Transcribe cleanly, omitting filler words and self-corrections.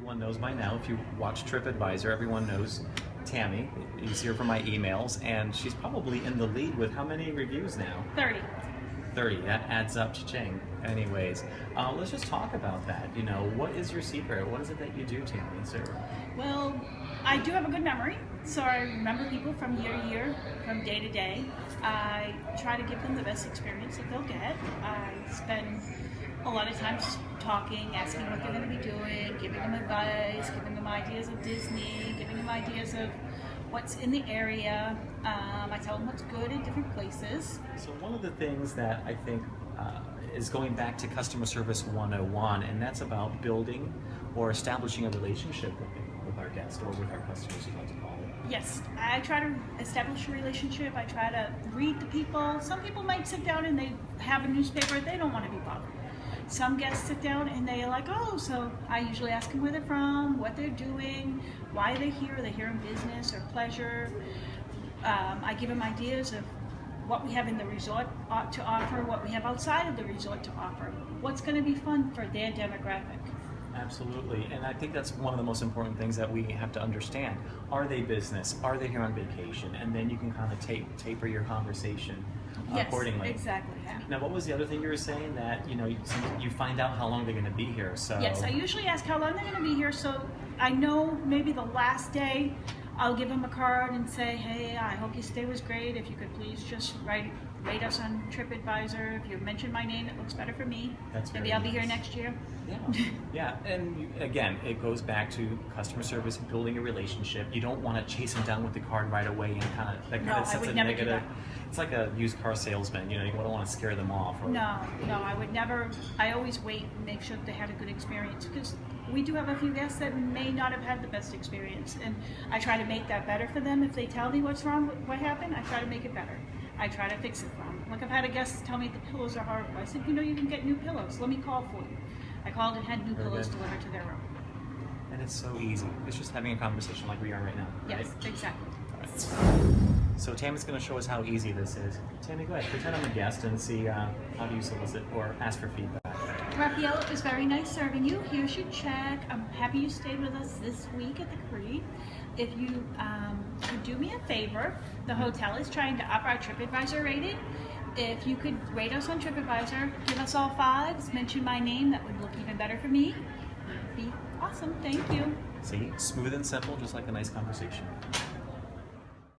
everyone knows by now, if you watch Tripadvisor, everyone knows Tami is here for my emails, and she's probably in the lead with how many reviews now? 30. 30, that adds up, cha-ching. Anyways, let's just talk about that. You know, what is your secret? What is it that you do, Tami? So, Well, I do have a good memory, so I remember people from year to year, from day to day. I try to give them the best experience that they'll get. I spend a lot of time talking, asking what they're going to be doing, giving them advice, giving them ideas of Disney, giving them ideas of what's in the area. I tell them what's good in different places. so one of the things that I think is going back to customer service 101, and that's about building or establishing a relationship with our guests or with our customers, you like to call it. Yes, I try to establish a relationship. I try to read the people. Some people might sit down and they have a newspaper. They don't want to be bothered. Some guests sit down and they're like, oh, so I usually ask them where they're from, what they're doing, why they're here. Are they here in business or pleasure? I give them ideas of what we have in the resort to offer, what we have outside of the resort to offer, what's going to be fun for their demographic. Absolutely, and I think that's one of the most important things that we have to understand. Are they business? Are they here on vacation? And then you can kind of taper your conversation accordingly. Yes, exactly. Yeah. Now, what was the other thing you were saying? That you find out how long they're going to be here. So Yes, I usually ask how long they're going to be here, so I know maybe the last day I'll give them a card and say, hey, I hope your stay was great. If you could please just rate us on Tripadvisor. If you mention my name, it looks better for me. Maybe I'll be here next year. Yeah, yeah, and again, it goes back to customer service, building a relationship. You don't want to chase them down with the card right away and kind of sets a negative. It's like a used car salesman. You don't want to scare them off. No, I would never. I always wait and make sure that they had a good experience, because we do have a few guests that may not have had the best experience, and I try to make that better for them. If they tell me what's wrong, what happened, I try to make it better. I try to fix it for them. Like, I've had a guest tell me the pillows are horrible. I said, you can get new pillows. Let me call for you. I called and had new pillows delivered to their room. And it's so easy. It's just having a conversation like we are right now. Yes, right? exactly. So Tami's going to show us how easy this is. Tami, go ahead. Pretend I'm a guest and see how do you solicit or ask for feedback. Raphael, it was very nice serving you. Here's your check. I'm happy you stayed with us this week at the Creed. If you could do me a favor, the hotel is trying to up our Tripadvisor rating. If you could rate us on Tripadvisor, give us all 5s, mention my name, that would look even better for me. Be awesome. Thank you. See, smooth and simple, just like a nice conversation.